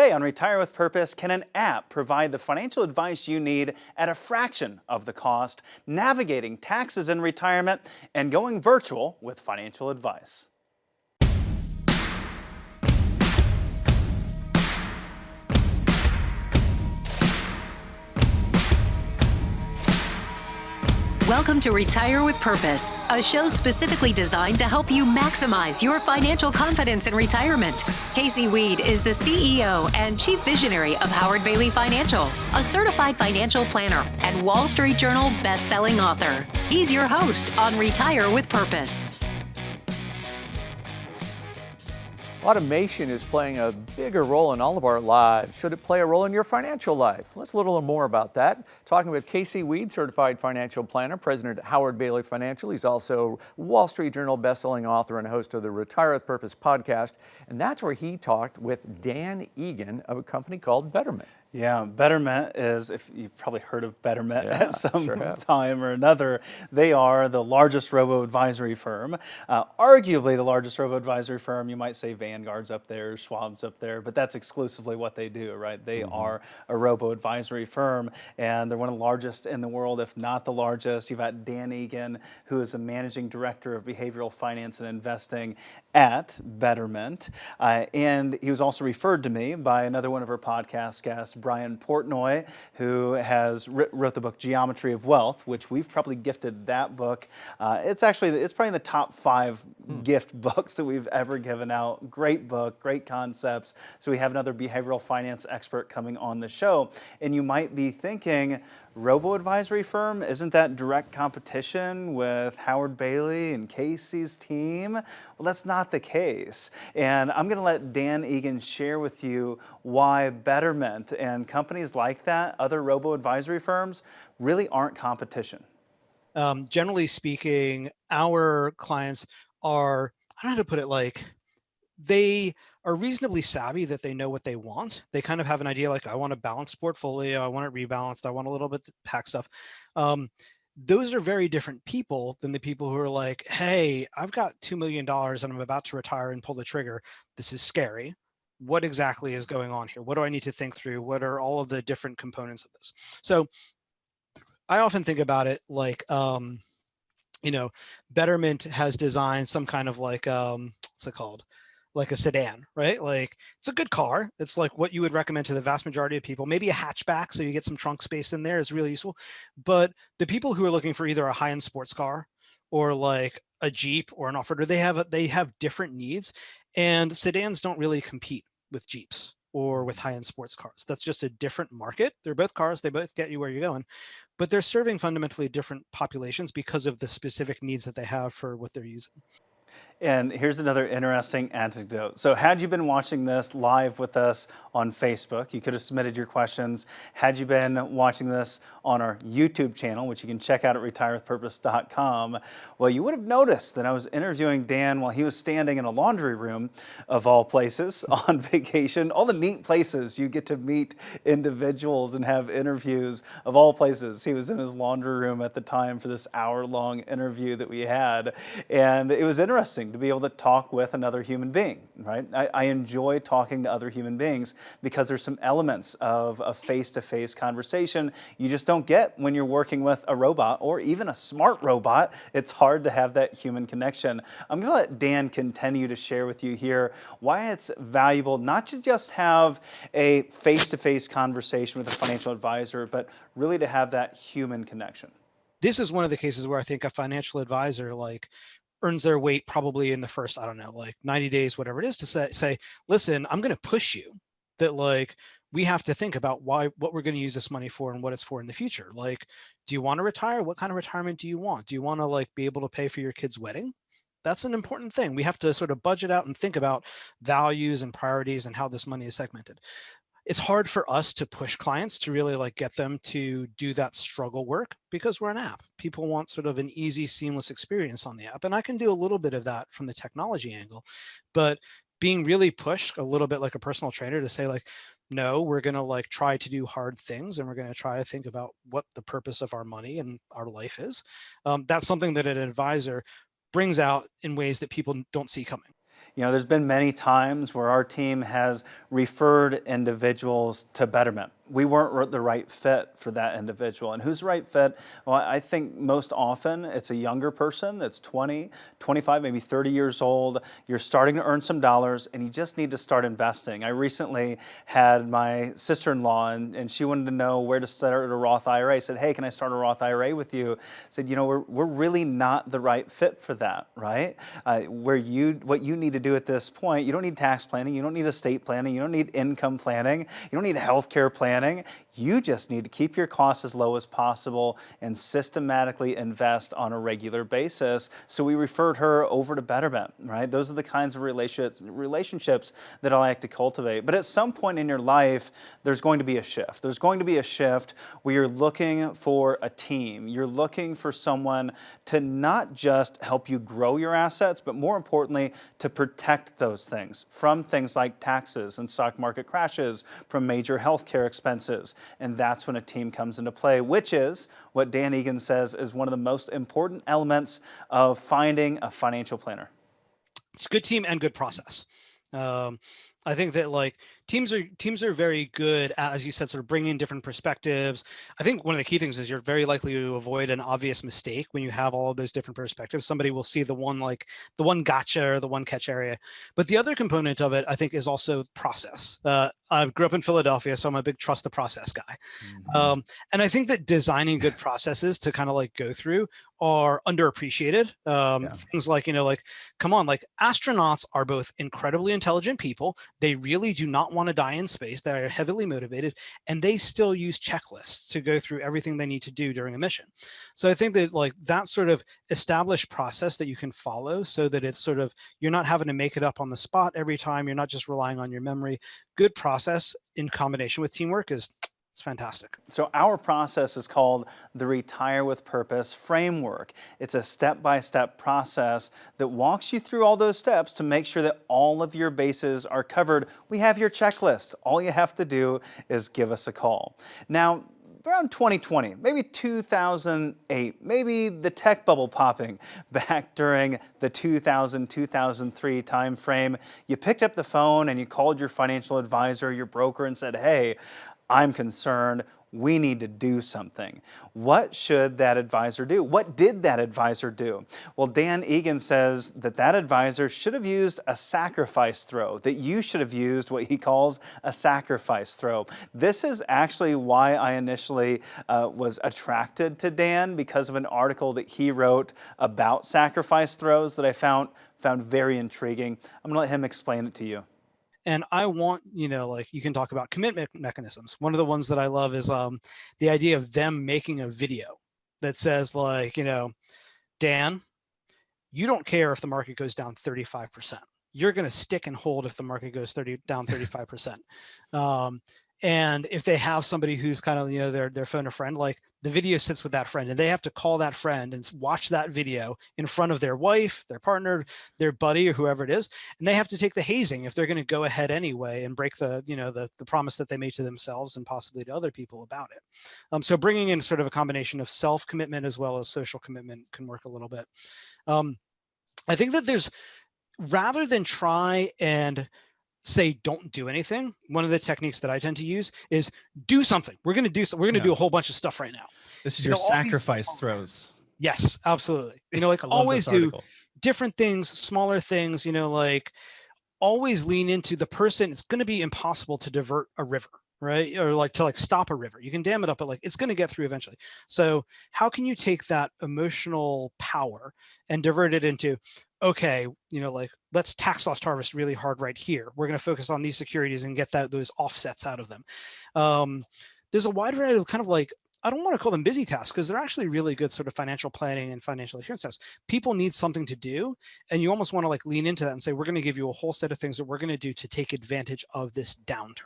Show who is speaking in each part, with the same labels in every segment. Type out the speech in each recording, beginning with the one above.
Speaker 1: Today on Retire with Purpose, can an app provide the financial advice you need at a fraction of the cost, navigating taxes in retirement, and going virtual with financial advice?
Speaker 2: Welcome to Retire with Purpose, a show specifically designed to help you maximize your financial confidence in retirement. Casey Weade is the CEO and Chief Visionary of Howard Bailey Financial, a certified financial planner and Wall Street Journal best-selling author. He's your host on Retire with Purpose.
Speaker 3: Automation is playing a bigger role in all of our lives. Should it play a role in your financial life? Let's learn a little more about that. Talking with Casey Weade, certified financial planner, president at Howard Bailey Financial. He's also Wall Street Journal bestselling author and host of the Retire with Purpose podcast. And that's where he talked with Dan Egan of a company called Betterment.
Speaker 1: Yeah, Betterment is, if you've probably heard of Betterment at some time or another, they are the largest robo-advisory firm, arguably the largest robo-advisory firm. You might say Vanguard's up there, Schwab's up there, but that's exclusively what they do, right? They are a robo-advisory firm, and they're one of the largest in the world, if not the largest. You've got Dan Egan, who is a managing director of behavioral finance and investing at Betterment, and he was also referred to me by another one of our podcast guests, Brian Portnoy, who has wrote the book Geometry of Wealth, which we've probably gifted that book. It's probably in the top 5 gift books that we've ever given out. Great book, great concepts. So we have another behavioral finance expert coming on the show. And you might be thinking, robo-advisory firm, isn't that direct competition with Howard Bailey and Casey's team? Well, that's not the case. And I'm going to let Dan Egan share with you why Betterment and companies like that, other robo-advisory firms, really aren't competition.
Speaker 4: Generally speaking, our clients are, I don't know how to put it, they are reasonably savvy that they know what they want. They kind of have an idea like, I want a balanced portfolio, I want it rebalanced, I want a little bit of tax stuff. Those are very different people than the people who are like, hey, I've got $2 million and I'm about to retire and pull the trigger. This is scary. What exactly is going on here? What do I need to think through? What are all of the different components of this? So I often think about it like, Betterment has designed some kind of what's it called? Like a sedan, right? Like it's a good car. It's like what you would recommend to the vast majority of people. Maybe a hatchback, so you get some trunk space in there, is really useful. But the people who are looking for either a high-end sports car or like a Jeep or an off-roader, they have different needs, and sedans don't really compete with Jeeps or with high-end sports cars. That's just a different market. They're both cars. They both get you where you're going, but they're serving fundamentally different populations because of the specific needs that they have for what they're using.
Speaker 1: And here's another interesting anecdote. So had you been watching this live with us on Facebook, you could have submitted your questions. Had you been watching this on our YouTube channel, which you can check out at retirewithpurpose.com, well, you would have noticed that I was interviewing Dan while he was standing in a laundry room, of all places, on vacation. All the neat places you get to meet individuals and have interviews, of all places. He was in his laundry room at the time for this hour-long interview that we had. And it was interesting to be able to talk with another human being, right? I enjoy talking to other human beings because there's some elements of a face-to-face conversation you just don't get when you're working with a robot or even a smart robot. It's hard to have that human connection. I'm going to let Dan continue to share with you here why it's valuable not to just have a face-to-face conversation with a financial advisor, but really to have that human connection.
Speaker 4: This is one of the cases where I think a financial advisor earns their weight probably in the first, 90 days, whatever it is, to say, listen, I'm going to push you that we have to think about what we're going to use this money for and what it's for in the future. Do you want to retire? What kind of retirement do you want? Do you want to be able to pay for your kid's wedding? That's an important thing. We have to sort of budget out and think about values and priorities and how this money is segmented. It's hard for us to push clients to really get them to do that struggle work because we're an app. People want sort of an easy, seamless experience on the app. And I can do a little bit of that from the technology angle, but being really pushed a little bit like a personal trainer to say no, we're going to try to do hard things and we're going to try to think about what the purpose of our money and our life is. That's something that an advisor brings out in ways that people don't see coming.
Speaker 1: You know, there's been many times where our team has referred individuals to Betterment. We weren't the right fit for that individual. And who's the right fit? Well, I think most often it's a younger person that's 20, 25, maybe 30 years old. You're starting to earn some dollars and you just need to start investing. I recently had my sister-in-law and she wanted to know where to start a Roth IRA. I said, hey, can I start a Roth IRA with you? I said, you know, we're really not the right fit for that, right? What you need to do at this point, you don't need tax planning, you don't need estate planning, you don't need income planning, you don't need healthcare planning. You just need to keep your costs as low as possible and systematically invest on a regular basis. So we referred her over to Betterment, right? Those are the kinds of relationships that I like to cultivate. But at some point in your life, there's going to be a shift. There's going to be a shift where you're looking for a team. You're looking for someone to not just help you grow your assets, but more importantly, to protect those things from things like taxes and stock market crashes, from major healthcare expenses. And that's when a team comes into play, which is what Dan Egan says is one of the most important elements of finding a financial planner.
Speaker 4: It's good team and good process. I think that like teams are very good at, as you said, sort of bringing in different perspectives. I think one of the key things is you're very likely to avoid an obvious mistake when you have all of those different perspectives. Somebody will see the one gotcha or the one catch area. But the other component of it, I think, is also process. I grew up in Philadelphia, so I'm a big trust the process guy. Mm-hmm. And I think that designing good processes to kind of like go through are underappreciated. Things like, you know, like, come on, like astronauts are both incredibly intelligent people. They really do not want to die in space. They're heavily motivated, and they still use checklists to go through everything they need to do during a mission. So I think that like that sort of established process that you can follow so that it's sort of, you're not having to make it up on the spot every time. You're not just relying on your memory. Good process in combination with teamwork it's fantastic.
Speaker 1: So our process is called the Retire with Purpose framework. It's a step-by-step process that walks you through all those steps to make sure that all of your bases are covered. We have your checklist. All you have to do is give us a call. Now, around 2020, maybe 2008, maybe the tech bubble popping back during the 2000-2003 time frame, you picked up the phone and you called your financial advisor, your broker, and said, hey, I'm concerned. We need to do something. What should that advisor do? What did that advisor do? Well, Dan Egan says that advisor should have used a sacrifice throw, that you should have used what he calls a sacrifice throw. This is actually why I initially was attracted to Dan, because of an article that he wrote about sacrifice throws that I found very intriguing. I'm gonna let him explain it to you.
Speaker 4: And I want, you know, like you can talk about commitment mechanisms. One of the ones that I love is the idea of them making a video that says like, you know, Dan, you don't care if the market goes down 35%. You're going to stick and hold if the market goes down 35%. And if they have somebody who's kind of, you know, their phone a friend, like the video sits with that friend and they have to call that friend and watch that video in front of their wife, their partner, their buddy, or whoever it is. And they have to take the hazing if they're going to go ahead anyway and break the, you know, the promise that they made to themselves and possibly to other people about it. So bringing in sort of a combination of self-commitment as well as social commitment can work a little bit. I think that there's, rather than try and say don't do anything, one of the techniques that I tend to use is do something. We're going to do we're going to do a whole bunch of stuff right now.
Speaker 5: This is your sacrifice throws.
Speaker 4: Yes, absolutely. You know, like always do different things, smaller things, you know, like always lean into the person. It's going to be impossible to divert a river, right? Or like to like stop a river. You can dam it up, but like it's going to get through eventually. So how can you take that emotional power and divert it into, okay, you know, like let's tax loss harvest really hard right here. We're going to focus on these securities and get those offsets out of them. There's a wide variety of kind of like, I don't want to call them busy tasks because they're actually really good sort of financial planning and financial assurance tasks. People need something to do. And you almost want to like lean into that and say, we're going to give you a whole set of things that we're going to do to take advantage of this downturn.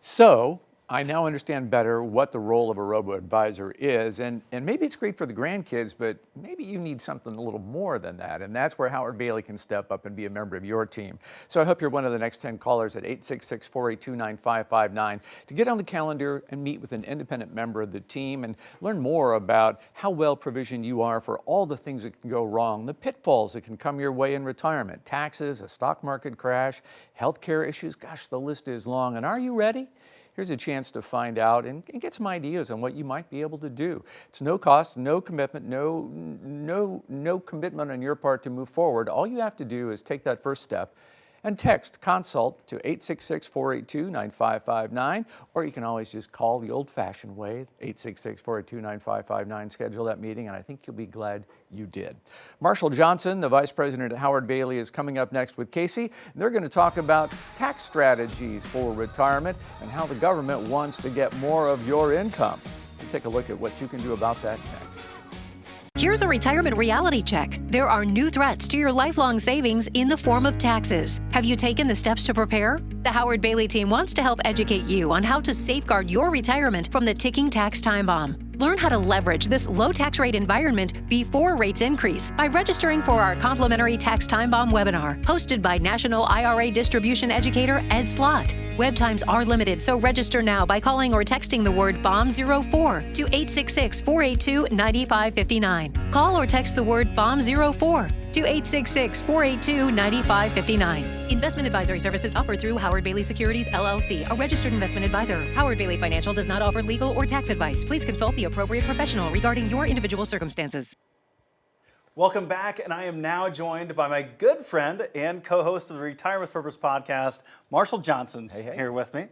Speaker 3: So I now understand better what the role of a robo-advisor is, and maybe it's great for the grandkids, but maybe you need something a little more than that, and that's where Howard Bailey can step up and be a member of your team. So I hope you're one of the next 10 callers at 866-482-9559 to get on the calendar and meet with an independent member of the team and learn more about how well provisioned you are for all the things that can go wrong, the pitfalls that can come your way in retirement, taxes, a stock market crash, healthcare issues. Gosh, the list is long, and are you ready? Here's a chance to find out and get some ideas on what you might be able to do. It's no cost, no commitment, no commitment on your part to move forward. All you have to do is take that first step and text consult to 866-482-9559, or you can always just call the old-fashioned way, 866-482-9559, schedule that meeting, and I think you'll be glad you did. Marshal Johnson, the Vice President at Howard Bailey, is coming up next with Casey. They're going to talk about tax strategies for retirement and how the government wants to get more of your income. We'll take a look at what you can do about that next.
Speaker 2: Here's a retirement reality check. There are new threats to your lifelong savings in the form of taxes. Have you taken the steps to prepare? The Howard Bailey team wants to help educate you on how to safeguard your retirement from the ticking tax time bomb. Learn how to leverage this low tax rate environment before rates increase by registering for our complimentary Tax Time Bomb webinar, hosted by National IRA Distribution Educator Ed Slott. Web times are limited, so register now by calling or texting the word BOMB04 to 866-482-9559. Call or text the word BOMB04 to 866-482-9559. Investment advisory services offered through Howard Bailey Securities, LLC, a registered investment advisor. Howard Bailey Financial does not offer legal or tax advice. Please consult the appropriate professional regarding your individual circumstances.
Speaker 1: Welcome back, and I am now joined by my good friend and co-host of the Retire with Purpose podcast, Marshal Johnson's here with me.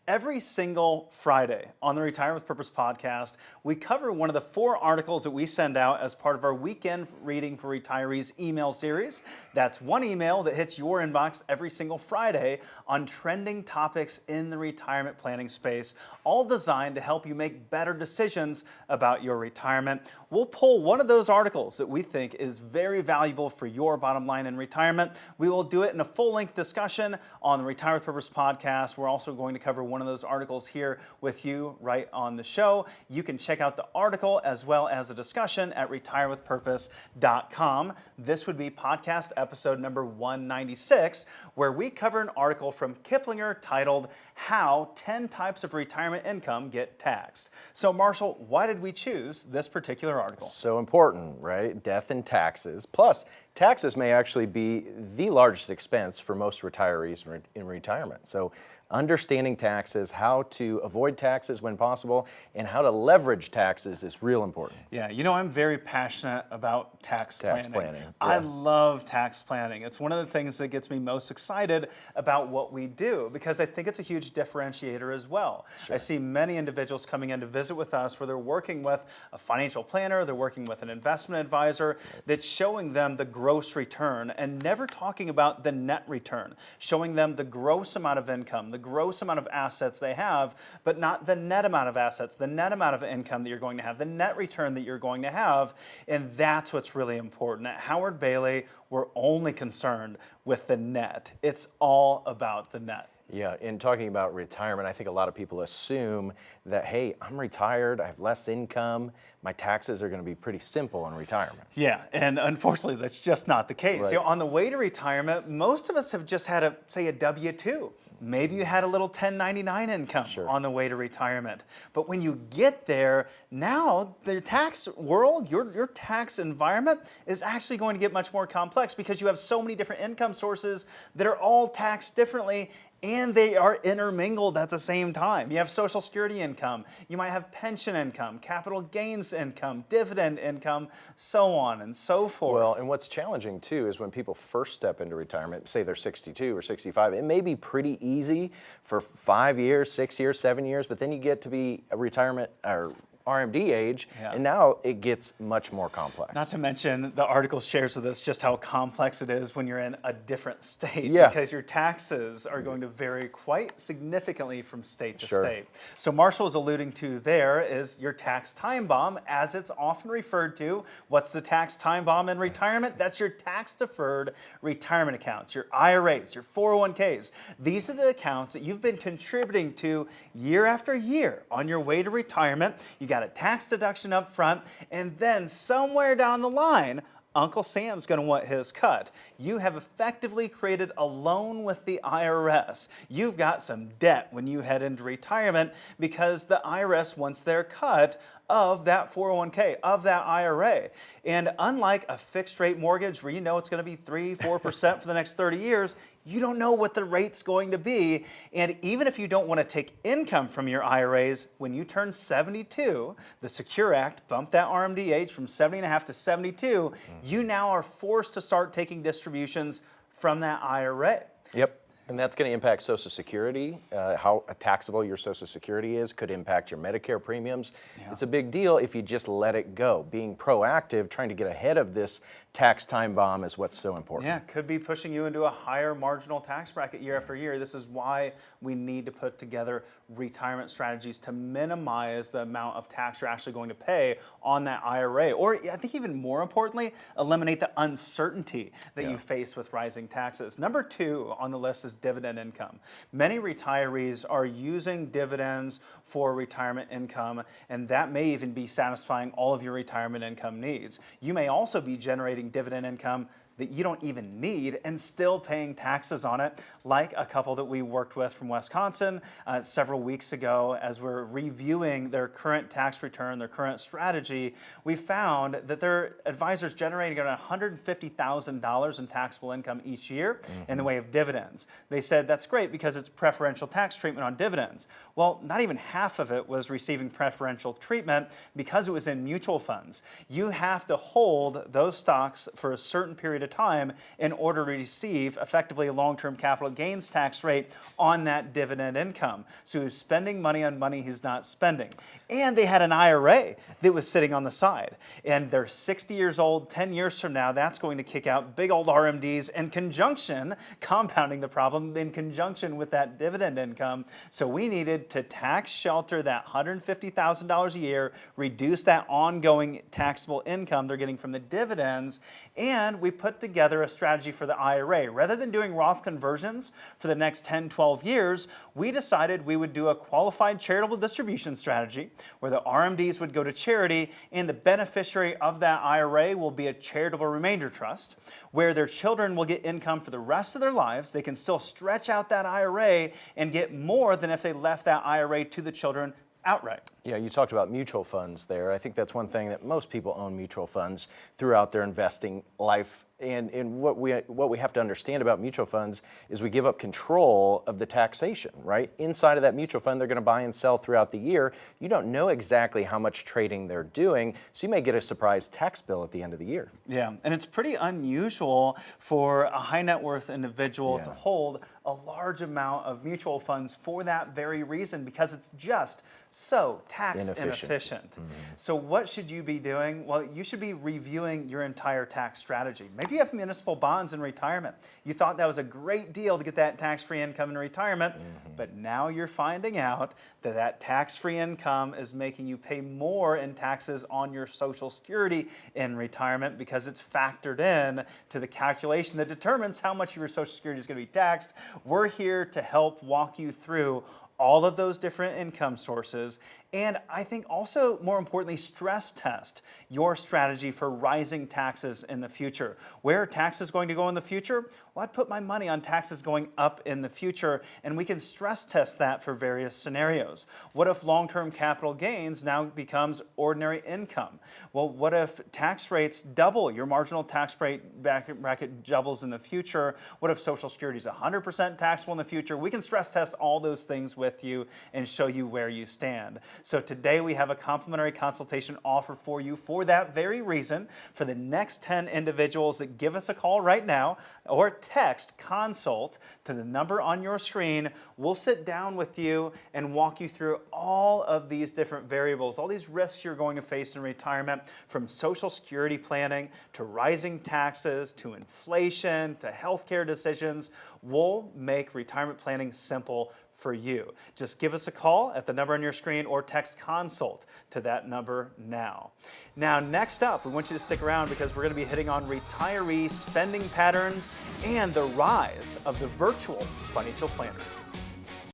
Speaker 1: Every single Friday on the Retire with Purpose podcast, we cover one of the 4 articles that we send out as part of our Weekend Reading for Retirees email series. That's one email that hits your inbox every single Friday on trending topics in the retirement planning space, all designed to help you make better decisions about your retirement. We'll pull one of those articles that we think is very valuable for your bottom line in retirement. We will do it in a full-length discussion on the Retire with Purpose podcast. We're also going to cover one of those articles here with you right on the show. You can check out the article as well as the discussion at retirewithpurpose.com. This would be podcast episode number 196, where we cover an article from Kiplinger titled How 10 Types of Retirement Income Get Taxed. So Marshall, why did we choose this particular article?
Speaker 6: So important, right? Death and taxes. Plus, taxes may actually be the largest expense for most retirees in retirement. So understanding taxes, how to avoid taxes when possible, and how to leverage taxes is real important.
Speaker 1: Yeah, you know, I'm very passionate about tax planning.
Speaker 6: Yeah.
Speaker 1: I love tax planning. It's one of the things that gets me most excited about what we do, because I think it's a huge differentiator as well. Sure. I see many individuals coming in to visit with us where they're working with a financial planner, they're working with an investment advisor that's showing them the gross return and never talking about the net return, showing them the gross amount of income, the gross amount of assets they have, but not the net amount of assets, the net amount of income that you're going to have, the net return that you're going to have. And that's what's really important. At Howard Bailey, we're only concerned with the net. It's all about the net.
Speaker 6: Yeah, in talking about retirement, I think a lot of people assume that, hey, I'm retired, I have less income, my taxes are going to be pretty simple in retirement.
Speaker 1: Yeah, and unfortunately, that's just not the case.
Speaker 6: Right.
Speaker 1: You know, on the way to retirement, most of us have just had a W-2. Maybe you had a little 1099 income on the way to retirement. But when you get there, now the tax world, your tax environment is actually going to get much more complex because you have so many different income sources that are all taxed differently, and they are intermingled at the same time. You have Social Security income, you might have pension income, capital gains income, dividend income, so on and so forth.
Speaker 6: Well, and what's challenging too is when people first step into retirement, say they're 62 or 65, it may be pretty easy for 5 years, 6 years, 7 years, but then you get to be a retirement or RMD age, and now it gets much more complex.
Speaker 1: Not to mention, the article shares with us just how complex it is when you're in a different state, because your taxes are going to vary quite significantly from state to state. So Marshall is alluding to there is your tax time bomb, as it's often referred to. What's the tax time bomb in retirement? That's your tax-deferred retirement accounts, your IRAs, your 401ks. These are the accounts that you've been contributing to year after year on your way to retirement. You got a tax deduction up front, and then somewhere down the line, Uncle Sam's going to want his cut. You have effectively created a loan with the IRS. You've got some debt when you head into retirement because the IRS wants their cut of that 401k, of that IRA. And unlike a fixed rate mortgage where you know it's going to be 3-4% for the next 30 years, you don't know what the rate's going to be. And even if you don't want to take income from your IRAs, when you turn 72, the Secure Act bumped that RMD age from 70.5 to 72, you now are forced to start taking distributions from that IRA.
Speaker 6: Yep. And that's going to impact Social Security. How taxable your Social Security is could impact your Medicare premiums. It's a big deal if you just let it go. Being proactive, trying to get ahead of this tax time bomb is what's so important.
Speaker 1: Yeah, could be pushing you into a higher marginal tax bracket year after year. This is why we need to put together retirement strategies to minimize the amount of tax you're actually going to pay on that IRA. Or I think even more importantly, eliminate the uncertainty that you face with rising taxes. Number 2 on the list is dividend income. Many retirees are using dividends for retirement income, and that may even be satisfying all of your retirement income needs. You may also be generating dividend income that you don't even need and still paying taxes on it, like a couple that we worked with from Wisconsin several weeks ago. As we're reviewing their current tax return, their current strategy, we found that their advisors generating around $150,000 in taxable income each year in the way of dividends. They said that's great because it's preferential tax treatment on dividends. Well, not even half of it was receiving preferential treatment because it was in mutual funds. You have to hold those stocks for a certain period of time in order to receive effectively a long-term capital gains tax rate on that dividend income. So he's spending money on money he's not spending. And they had an IRA that was sitting on the side. And they're 60 years old, 10 years from now, that's going to kick out big old RMDs in conjunction, compounding the problem, in conjunction with that dividend income. So we needed to tax shelter that $150,000 a year, reduce that ongoing taxable income they're getting from the dividends, and we put together a strategy for the IRA. Rather than doing Roth conversions for the next 10, 12 years, we decided we would do a qualified charitable distribution strategy where the RMDs would go to charity and the beneficiary of that IRA will be a charitable remainder trust where their children will get income for the rest of their lives. They can still stretch out that IRA and get more than if they left that IRA to the children outright.
Speaker 6: Yeah, you talked about mutual funds there. I think that's one thing that most people own mutual funds throughout their investing life. And what we have to understand about mutual funds is we give up control of the taxation, right? Inside of that mutual fund, they're going to buy and sell throughout the year. You don't know exactly how much trading they're doing, so you may get a surprise tax bill at the end of the year.
Speaker 1: Yeah, and it's pretty unusual for a high net worth individual to hold a large amount of mutual funds for that very reason, because it's just so tax inefficient. So what should you be doing? Well, you should be reviewing your entire tax strategy. Maybe you have municipal bonds in retirement. You thought that was a great deal to get that tax-free income in retirement, but now you're finding out that that tax-free income is making you pay more in taxes on your Social Security in retirement because it's factored in to the calculation that determines how much of your Social Security is going to be taxed. We're here to help walk you through all of those different income sources, and I think also, more importantly, stress test your strategy for rising taxes in the future. Where are taxes going to go in the future? Well, I'd put my money on taxes going up in the future, and we can stress test that for various scenarios. What if long-term capital gains now becomes ordinary income? Well, what if tax rates double? Your marginal tax rate bracket doubles in the future. What if Social Security is 100% taxable in the future? We can stress test all those things with with you and show you where you stand. So today we have a complimentary consultation offer for you for that very reason. For the next 10 individuals that give us a call right now or text consult to the number on your screen, we'll sit down with you and walk you through all of these different variables, all these risks you're going to face in retirement, from Social Security planning to rising taxes to inflation to healthcare decisions. We'll make retirement planning simple for you. Just give us a call at the number on your screen or text consult to that number now. Now, next up, we want you to stick around because we're going to be hitting on retiree spending patterns and the rise of the virtual financial planner.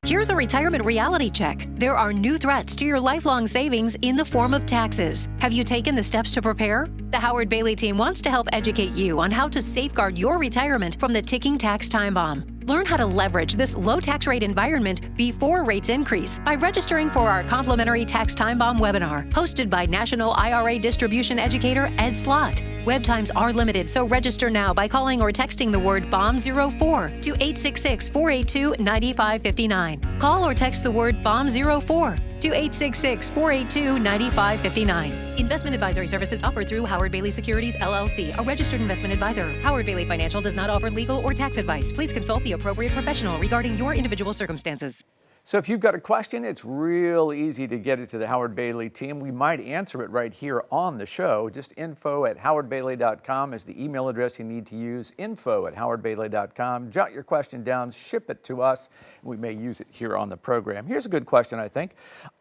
Speaker 2: Here's a retirement reality check. There are new threats to your lifelong savings in the form of taxes. Have you taken the steps to prepare? The Howard Bailey team wants to help educate you on how to safeguard your retirement from the ticking tax time bomb. Learn how to leverage this low tax rate environment before rates increase by registering for our complimentary Tax Time Bomb webinar, hosted by National IRA Distribution Educator Ed Slott. Web times are limited, so register now by calling or texting the word BOMB04 to 866-482-9559. Call or text the word BOMB04 to 866-482-9559. Investment advisory services offered through Howard Bailey Securities, LLC, a registered investment advisor. Howard Bailey Financial does not offer legal or tax advice. Please consult the appropriate professional regarding your individual circumstances.
Speaker 3: So if you've got a question, it's real easy to get it to the Howard Bailey team. We might answer it right here on the show. Just info@howardbailey.com is the email address you need to use, info@howardbailey.com. Jot your question down, ship it to us, and we may use it here on the program. Here's a good question, I think.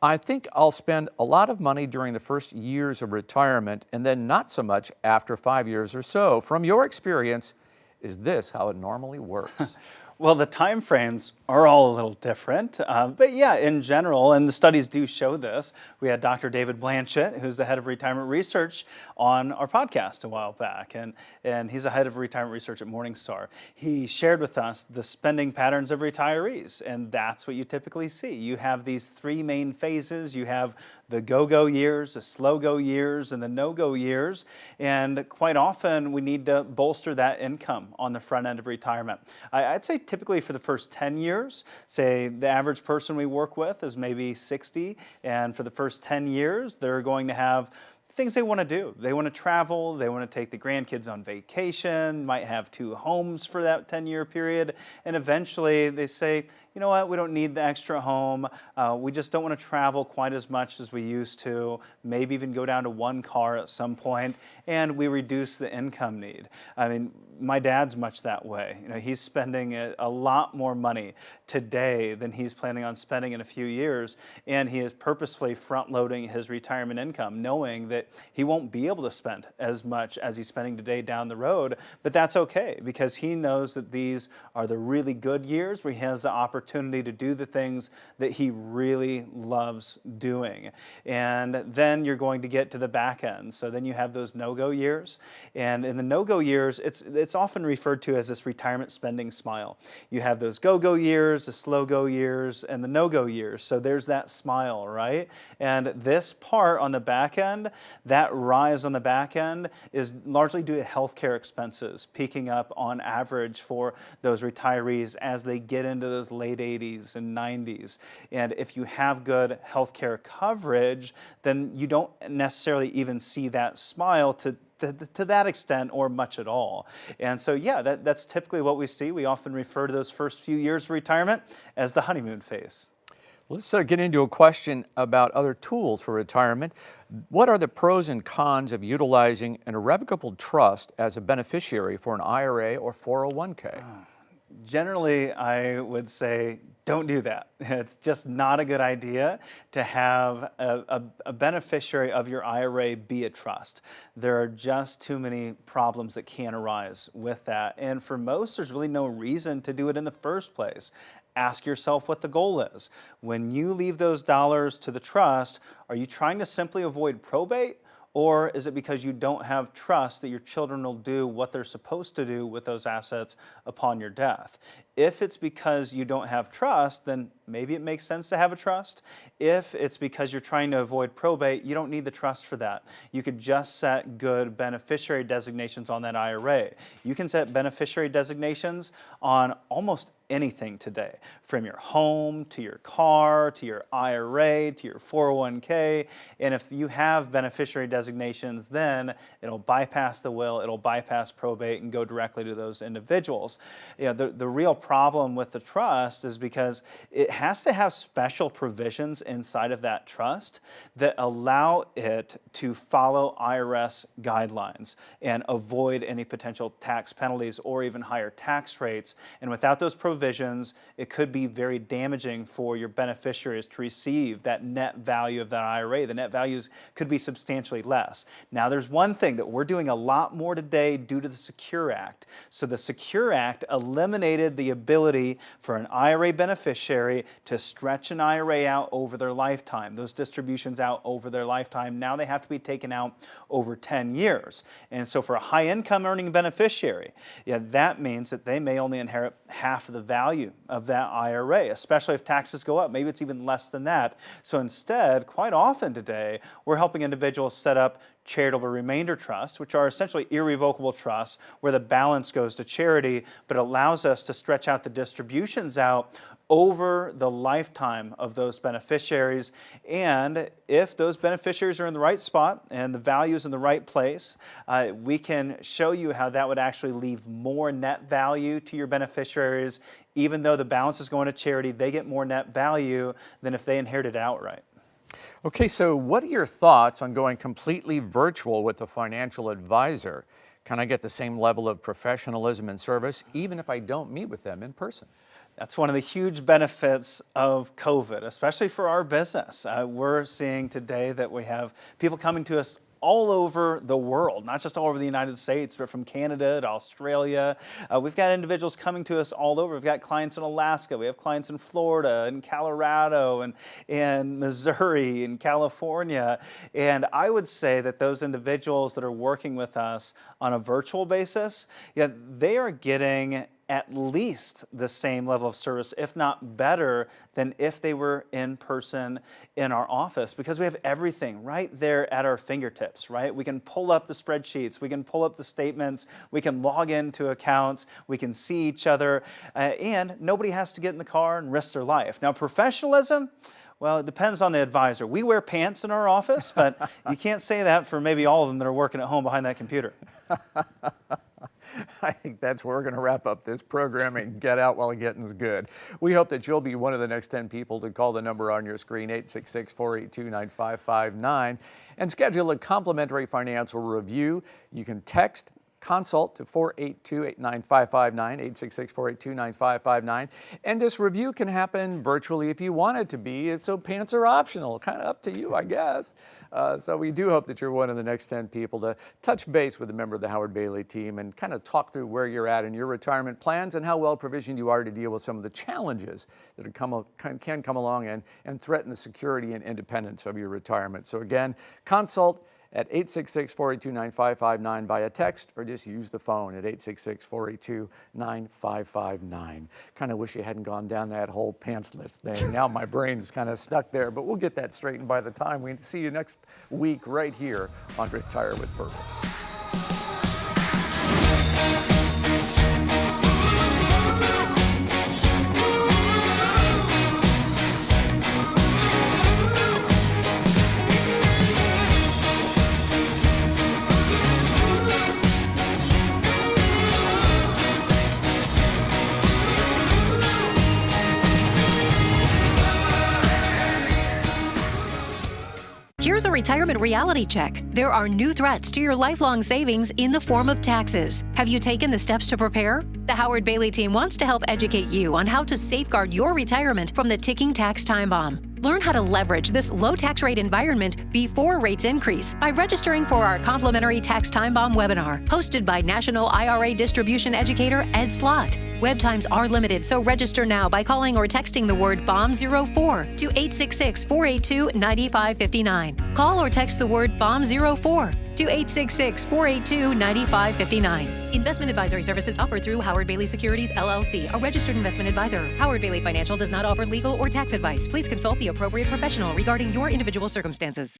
Speaker 3: I think I'll spend a lot of money during the first years of retirement and then not so much after 5 years or so. From your experience, is this how it normally works?
Speaker 1: Well, the time frames are all a little different, but yeah, in general, and the studies do show this. We had Dr. David Blanchett, who's the head of retirement research, on our podcast a while back, and he's the head of retirement research at Morningstar. He shared with us the spending patterns of retirees, and that's what you typically see. You have these three main phases. You have the go-go years, the slow-go years, and the no-go years. And quite often, we need to bolster that income on the front end of retirement. I'd say typically for the first 10 years, say the average person we work with is maybe 60, and for the first 10 years, they're going to have things they want to do. They want to travel, they want to take the grandkids on vacation, might have 2 homes for that 10-year period, and eventually they say, you know what, we don't need the extra home. We just don't want to travel quite as much as we used to, maybe even go down to 1 car at some point, and we reduce the income need. I mean, my dad's much that way. You know, he's spending a lot more money today than he's planning on spending in a few years, and he is purposefully front-loading his retirement income, knowing that he won't be able to spend as much as he's spending today down the road, but that's okay, because he knows that these are the really good years where he has the opportunity to do the things that he really loves doing. And then you're going to get to the back end. So then you have those no-go years. And in the no-go years, it's often referred to as this retirement spending smile. You have those go-go years, the slow-go years, and the no-go years. So there's that smile, right? And this part on the back end, that rise on the back end, is largely due to healthcare expenses peaking up on average for those retirees as they get into those late 80s and 90s. And if you have good healthcare coverage, then you don't necessarily even see that smile to that extent or much at all. And so, yeah, that's typically what we see. We often refer to those first few years of retirement as the honeymoon phase.
Speaker 3: Let's get into a question about other tools for retirement. What are the pros and cons of utilizing an irrevocable trust as a beneficiary for an IRA or 401k?
Speaker 1: Generally, I would say don't do that. It's just not a good idea to have a beneficiary of your IRA be a trust. There are just too many problems that can arise with that. And for most, there's really no reason to do it in the first place. Ask yourself what the goal is. When you leave those dollars to the trust, are you trying to simply avoid probate? Or is it because you don't have trust that your children will do what they're supposed to do with those assets upon your death? If it's because you don't have trust, then maybe it makes sense to have a trust. If it's because you're trying to avoid probate, you don't need the trust for that. You could just set good beneficiary designations on that IRA. You can set beneficiary designations on almost anything today, from your home to your car to your IRA to your 401k. And if you have beneficiary designations, then it'll bypass the will, it'll bypass probate and go directly to those individuals. The real problem with the trust is because it has to have special provisions inside of that trust that allow it to follow IRS guidelines and avoid any potential tax penalties or even higher tax rates. And without those provisions, it could be very damaging for your beneficiaries to receive that net value of that IRA. The net values could be substantially less. Now, there's one thing that we're doing a lot more today due to the Secure Act. So the Secure Act eliminated the ability for an IRA beneficiary to stretch an IRA out over their lifetime, those distributions out over their lifetime. Now they have to be taken out over 10 years. And so for a high income earning beneficiary, that means that they may only inherit half of the value of that IRA, especially if taxes go up. Maybe it's even less than that. So instead, quite often today, we're helping individuals set up charitable remainder trusts, which are essentially irrevocable trusts where the balance goes to charity, but allows us to stretch out the distributions out over the lifetime of those beneficiaries. And if those beneficiaries are in the right spot and the value is in the right place, we can show you how that would actually leave more net value to your beneficiaries. Even though the balance is going to charity, they get more net value than if they inherited it outright.
Speaker 3: Okay, so what are your thoughts on going completely virtual with a financial advisor? Can I get the same level of professionalism and service even if I don't meet with them in person?
Speaker 1: That's one of the huge benefits of COVID, especially for our business. We're seeing today that we have people coming to us all over the world, not just all over the United States, but from Canada to Australia. We've got individuals coming to us all over. We've got clients in Alaska. We have clients in Florida and Colorado and Missouri and California. And I would say that those individuals that are working with us on a virtual basis, they are getting at least the same level of service, if not better, than if they were in person in our office, because we have everything right there at our fingertips, right? We can pull up the spreadsheets, we can pull up the statements, we can log into accounts, we can see each other, and nobody has to get in the car and risk their life. Now, professionalism, well, it depends on the advisor. We wear pants in our office, but you can't say that for maybe all of them that are working at home behind that computer.
Speaker 3: I think that's where we're going to wrap up this program and get out while the getting's good. We hope that you'll be one of the next 10 people to call the number on your screen, 866-482-9559, and schedule a complimentary financial review. You can text consult to 482-9559, 866-482-9559. And this review can happen virtually if you want it to be. So pants are optional, kind of up to you, I guess. So we do hope that you're one of the next 10 people to touch base with a member of the Howard Bailey team and kind of talk through where you're at in your retirement plans and how well provisioned you are to deal with some of the challenges that can come along and threaten the security and independence of your retirement. So again, consult at 866-482-9559 via text, or just use the phone at 866-482-9559. Kind of wish you hadn't gone down that whole pants list thing. Now my brain's kind of stuck there, but we'll get that straightened by the time we see you next week right here on Retire with Purpose.
Speaker 2: Here's a retirement reality check. There are new threats to your lifelong savings in the form of taxes. Have you taken the steps to prepare? The Howard Bailey team wants to help educate you on how to safeguard your retirement from the ticking tax time bomb. Learn how to leverage this low tax rate environment before rates increase by registering for our complimentary Tax Time Bomb webinar, hosted by National IRA Distribution Educator Ed Slott. Web times are limited, so register now by calling or texting the word BOMB04 to 866-482-9559. Call or text the word BOMB04 to 866-482-9559. Investment advisory services offered through Howard Bailey Securities, LLC, a registered investment advisor. Howard Bailey Financial does not offer legal or tax advice. Please consult the appropriate professional regarding your individual circumstances.